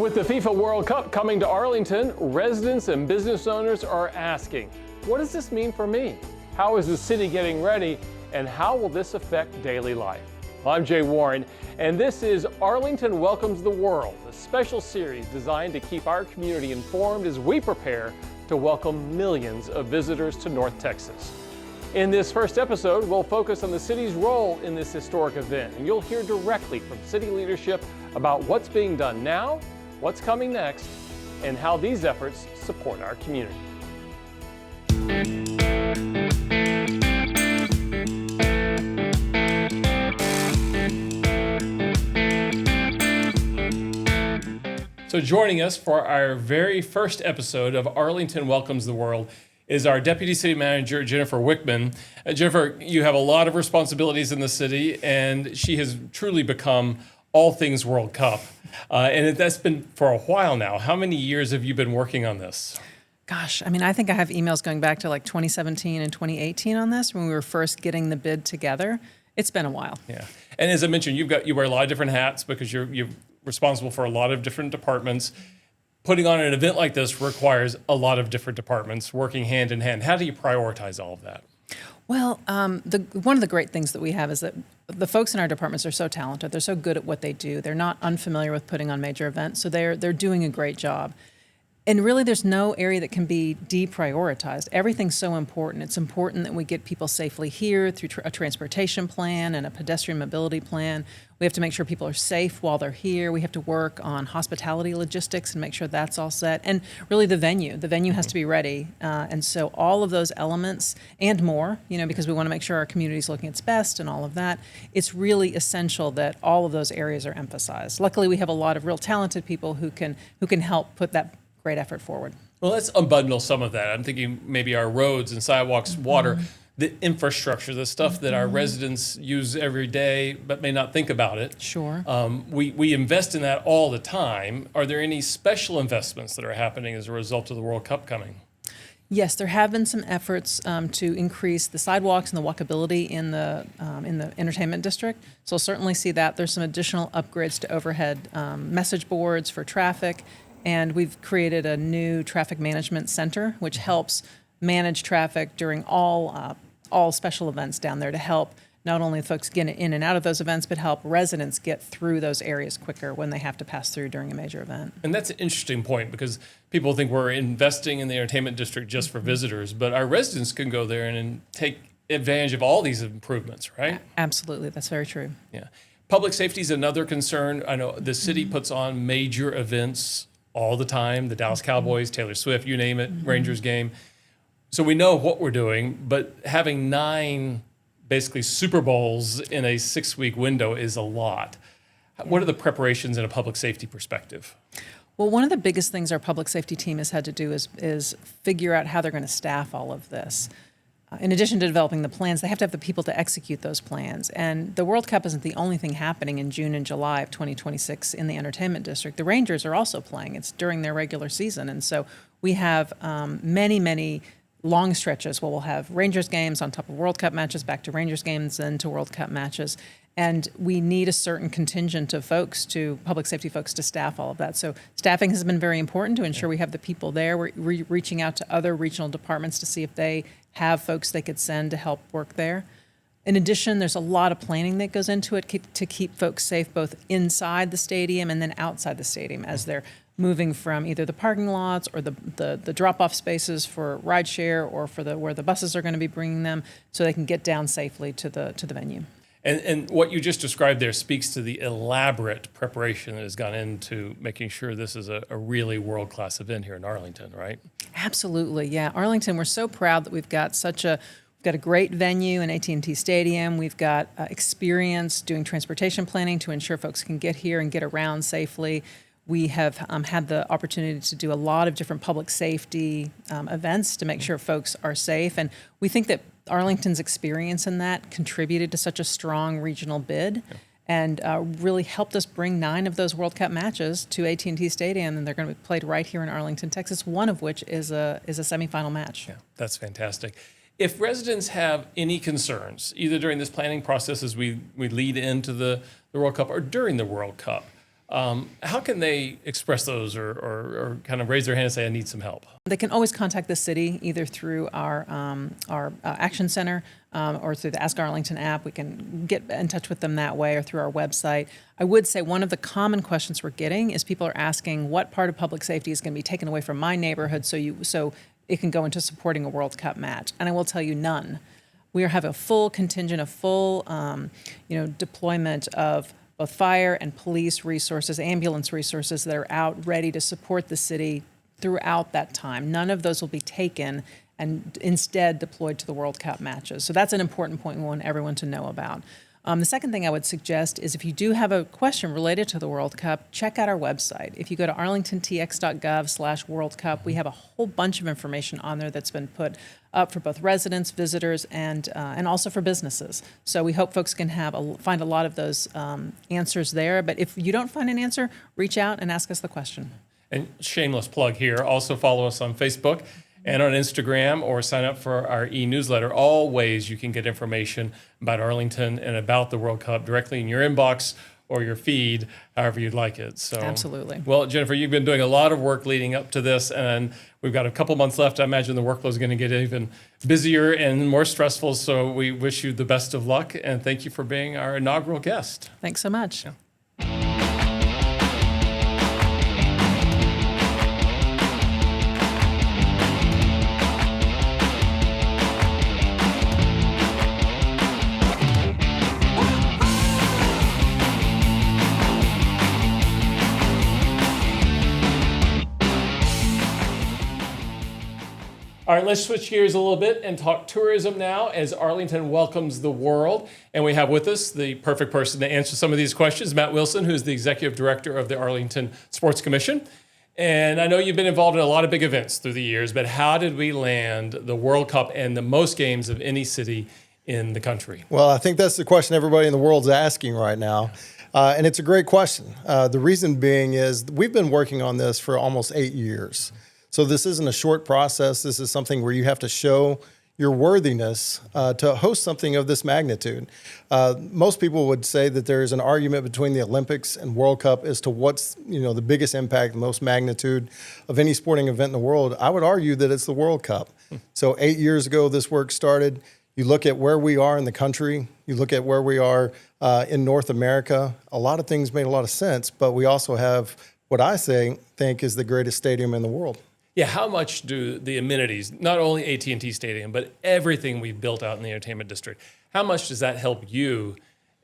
With the FIFA World Cup coming to Arlington, residents and business owners are asking, what does this mean for me? How is the city getting ready, and how will this affect daily life? I'm Jay Warren, and this is Arlington Welcomes the World, a special series designed to keep our community informed as we prepare to welcome millions of visitors to North Texas. In this first episode, we'll focus on the city's role in this historic event, and you'll hear directly from city leadership about what's being done now, what's coming next, and how these efforts support our community. So joining us for our very first episode of Arlington Welcomes the World is our Deputy City Manager, Jennifer Wichmann. Jennifer, you have a lot of responsibilities in the city, and she has truly become all things World Cup. And that's been for a while now. How many years have you been working on this? Gosh, I mean, I think I have emails going back to like 2017 and 2018 on this when we were first getting the bid together. It's been a while. Yeah. And as I mentioned, you wear a lot of different hats because you're responsible for a lot of different departments. Putting on an event like this requires a lot of different departments working hand in hand. How do you prioritize all of that? Well, one of the great things that we have is that the folks in our departments are so talented. They're so good at what they do. They're not unfamiliar with putting on major events, so they're doing a great job. And really, there's no area that can be deprioritized. Everything's so important. It's important that we get people safely here through a transportation plan and a pedestrian mobility plan. We have to make sure people are safe while they're here. We have to work on hospitality logistics and make sure that's all set. And really the venue has to be ready. And so all of those elements and more, because we want to make sure our community is looking its best and all of that, it's really essential that all of those areas are emphasized. Luckily, we have a lot of real talented people who can help put that great effort forward. Well, let's unbundle some of that. I'm thinking maybe our roads and sidewalks, water, the infrastructure, the stuff that our residents use every day but may not think about it. Sure. We invest in that all the time. Are there any special investments that are happening as a result of the World Cup coming? Yes, there have been some efforts to increase the sidewalks and the walkability in the entertainment district. So we'll certainly see that. There's some additional upgrades to overhead message boards for traffic. And we've created a new traffic management center, which helps manage traffic during all special events down there to help not only folks get in and out of those events, but help residents get through those areas quicker when they have to pass through during a major event. And that's an interesting point because people think we're investing in the entertainment district just for visitors, but our residents can go there and take advantage of all these improvements, right? Absolutely, that's very true. Yeah. Public safety is another concern. I know the city puts on major events all the time, the Dallas Cowboys, Taylor Swift, you name it, Rangers game. So we know what we're doing, but having 9 basically Super Bowls in a 6-week window is a lot. What are the preparations in a public safety perspective? Well, one of the biggest things our public safety team has had to do is figure out how they're going to staff all of this. In addition to developing the plans, they have to have the people to execute those plans. And the World Cup isn't the only thing happening in June and July of 2026 in the entertainment district. The Rangers are also playing. It's during their regular season. And so we have many long stretches where we'll have Rangers games on top of World Cup matches, back to Rangers games, then to World Cup matches. And we need a certain contingent of folks, public safety folks, to staff all of that. So staffing has been very important to ensure we have the people there. We're reaching out to other regional departments to see if they have folks they could send to help work there. In addition, there's a lot of planning that goes into it to keep folks safe both inside the stadium and then outside the stadium as they're moving from either the parking lots or the drop-off spaces for rideshare or for where the buses are going to be bringing them so they can get down safely to the venue. And what you just described there speaks to the elaborate preparation that has gone into making sure this is a really world-class event here in Arlington, right? Absolutely, yeah. Arlington, we're so proud that we've got a great venue in AT&T Stadium. We've got experience doing transportation planning to ensure folks can get here and get around safely. We have had the opportunity to do a lot of different public safety events to make sure folks are safe. And we think that Arlington's experience in that contributed to such a strong regional bid and really helped us bring 9 of those World Cup matches to AT&T Stadium. And they're going to be played right here in Arlington, Texas, one of which is a semifinal match. Yeah, that's fantastic. If residents have any concerns, either during this planning process as we lead into the World Cup or during the World Cup, How can they express those or kind of raise their hand and say, I need some help? They can always contact the city either through our Action Center or through the Ask Arlington app. We can get in touch with them that way or through our website. I would say one of the common questions we're getting is people are asking what part of public safety is going to be taken away from my neighborhood so it can go into supporting a World Cup match. And I will tell you, none. We have a full contingent, a full deployment of both fire and police resources, ambulance resources that are out ready to support the city throughout that time. None of those will be taken and instead deployed to the World Cup matches. So that's an important point we want everyone to know about. The second thing I would suggest is if you do have a question related to the World Cup, check out our website. If you go to arlingtontx.gov/World Cup, we have a whole bunch of information on there that's been put up for both residents, visitors, and also for businesses. So we hope folks can find a lot of those answers there. But if you don't find an answer, reach out and ask us the question. And shameless plug here, also follow us on Facebook and on Instagram, or sign up for our e-newsletter. All ways you can get information about Arlington and about the World Cup directly in your inbox or your feed, however you'd like it. So, absolutely. Well, Jennifer, you've been doing a lot of work leading up to this, and we've got a couple months left. I imagine the workload is going to get even busier and more stressful, so we wish you the best of luck, and thank you for being our inaugural guest. Thanks so much. Yeah. All right, let's switch gears a little bit and talk tourism now as Arlington welcomes the world. And we have with us the perfect person to answer some of these questions, Matt Wilson, who's the Executive Director of the Arlington Sports Commission. And I know you've been involved in a lot of big events through the years, but how did we land the World Cup and the most games of any city in the country? Well, I think that's the question everybody in the world's asking right now. And it's a great question. The reason being is we've been working on this for almost 8 years. So this isn't a short process. This is something where you have to show your worthiness to host something of this magnitude. Most people would say that there's an argument between the Olympics and World Cup as to what's the biggest impact, the most magnitude of any sporting event in the world. I would argue that it's the World Cup. So 8 years ago, this work started. You look at where we are in the country. You look at where we are in North America. A lot of things made a lot of sense, but we also have what I think is the greatest stadium in the world. Yeah, how much do the amenities, not only AT&T Stadium, but everything we've built out in the entertainment district, how much does that help you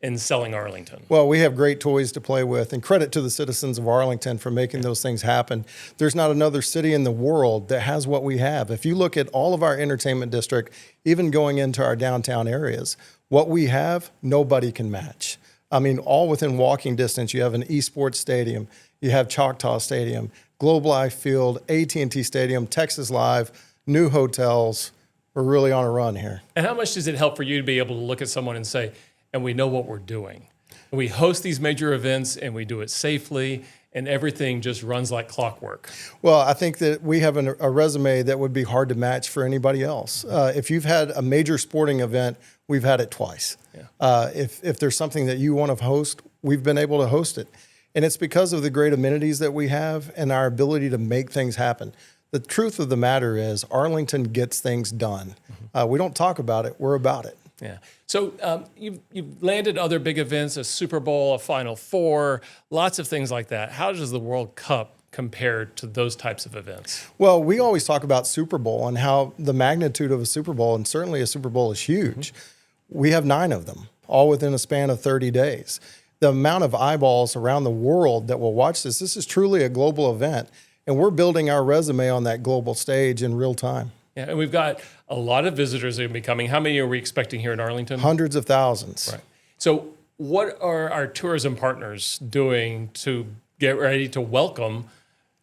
in selling Arlington? Well, we have great toys to play with, and credit to the citizens of Arlington for making those things happen. There's not another city in the world that has what we have. If you look at all of our entertainment district, even going into our downtown areas, what we have, nobody can match. I mean, all within walking distance. You have an esports stadium, you have Choctaw Stadium, Globe Life Field, AT&T Stadium, Texas Live, new hotels. We're really on a run here. And how much does it help for you to be able to look at someone and say, and we know what we're doing? We host these major events and we do it safely and everything just runs like clockwork. Well, I think that we have a resume that would be hard to match for anybody else. If you've had a major sporting event, we've had it twice. Yeah. If there's something that you want to host, we've been able to host it. And it's because of the great amenities that we have and our ability to make things happen. The truth of the matter is Arlington gets things done. Mm-hmm. We don't talk about it, we're about it. Yeah. So you've landed other big events, a Super Bowl, a Final Four, lots of things like that. How does the World Cup compare to those types of events? Well, we always talk about Super Bowl and how the magnitude of a Super Bowl, and certainly a Super Bowl is huge. Mm-hmm. We have 9 of them, all within a span of 30 days. The amount of eyeballs around the world that will watch this is truly a global event. And we're building our resume on that global stage in real time. Yeah, and we've got a lot of visitors that are going to be coming. How many are we expecting here in Arlington? Hundreds of thousands. Right. So what are our tourism partners doing to get ready to welcome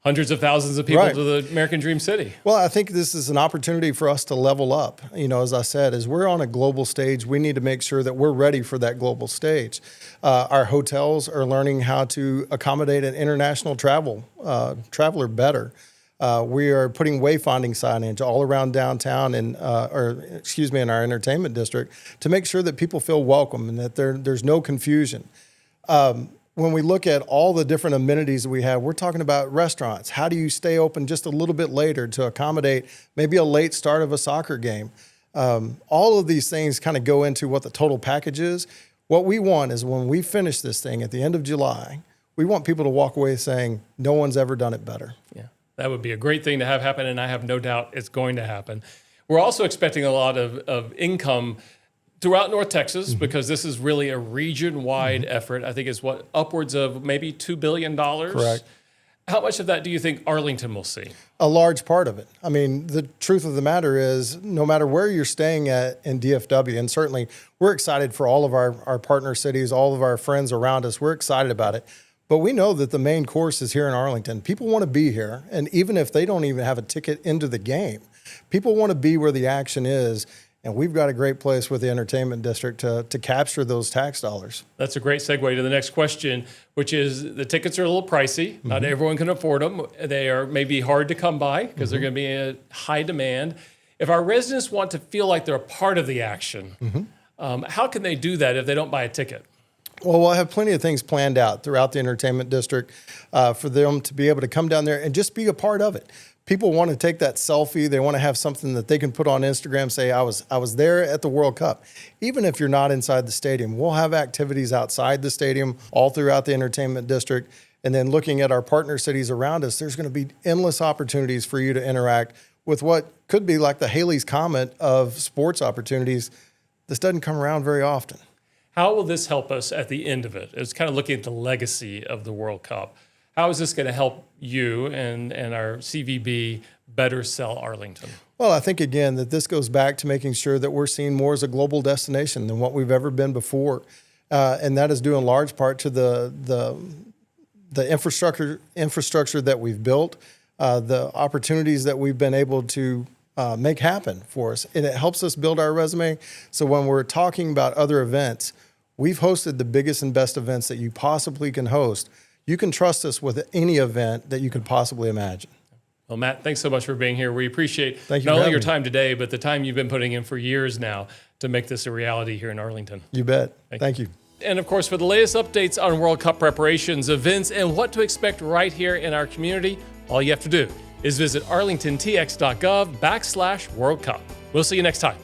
hundreds of thousands of people to the American Dream City? Well, I think this is an opportunity for us to level up. As I said, as we're on a global stage, we need to make sure that we're ready for that global stage. Our hotels are learning how to accommodate an international traveler better. We are putting wayfinding signage all around downtown in our entertainment district to make sure that people feel welcome and that there's no confusion. when we look at all the different amenities that we have, we're talking about restaurants. How do you stay open just a little bit later to accommodate maybe a late start of a soccer game? All of these things kind of go into what the total package is. What we want is when we finish this thing at the end of July, we want people to walk away saying, no one's ever done it better. Yeah, that would be a great thing to have happen, and I have no doubt it's going to happen. We're also expecting a lot of income throughout North Texas, because this is really a region-wide effort. I think it's upwards of maybe $2 billion. Correct. How much of that do you think Arlington will see? A large part of it. I mean, the truth of the matter is, no matter where you're staying at in DFW, and certainly we're excited for all of our partner cities, all of our friends around us, we're excited about it. But we know that the main course is here in Arlington. People want to be here. And even if they don't even have a ticket into the game, people want to be where the action is. And we've got a great place with the entertainment district to capture those tax dollars. That's a great segue to the next question, which is the tickets are a little pricey. Mm-hmm. Not everyone can afford them. They are maybe hard to come by because they're going to be in high demand. If our residents want to feel like they're a part of the action, how can they do that if they don't buy a ticket? Well, we'll have plenty of things planned out throughout the entertainment district for them to be able to come down there and just be a part of it. People want to take that selfie. They want to have something that they can put on Instagram, say, I was there at the World Cup. Even if you're not inside the stadium, we'll have activities outside the stadium all throughout the entertainment district. And then looking at our partner cities around us, there's going to be endless opportunities for you to interact with what could be like the Haley's Comet of sports opportunities. This doesn't come around very often. How will this help us at the end of it? It's kind of looking at the legacy of the World Cup. How is this going to help you and our CVB better sell Arlington? Well, I think, again, that this goes back to making sure that we're seen more as a global destination than what we've ever been before. And that is due in large part to the infrastructure that we've built, the opportunities that we've been able to make happen for us. And it helps us build our resume. So when we're talking about other events, we've hosted the biggest and best events that you possibly can host. You can trust us with any event that you could possibly imagine. Well, Matt, thanks so much for being here. We appreciate not only your time today, but the time you've been putting in for years now to make this a reality here in Arlington. You bet. Thank you. And of course, for the latest updates on World Cup preparations, events, and what to expect right here in our community, all you have to do is visit arlingtontx.gov/World Cup. We'll see you next time.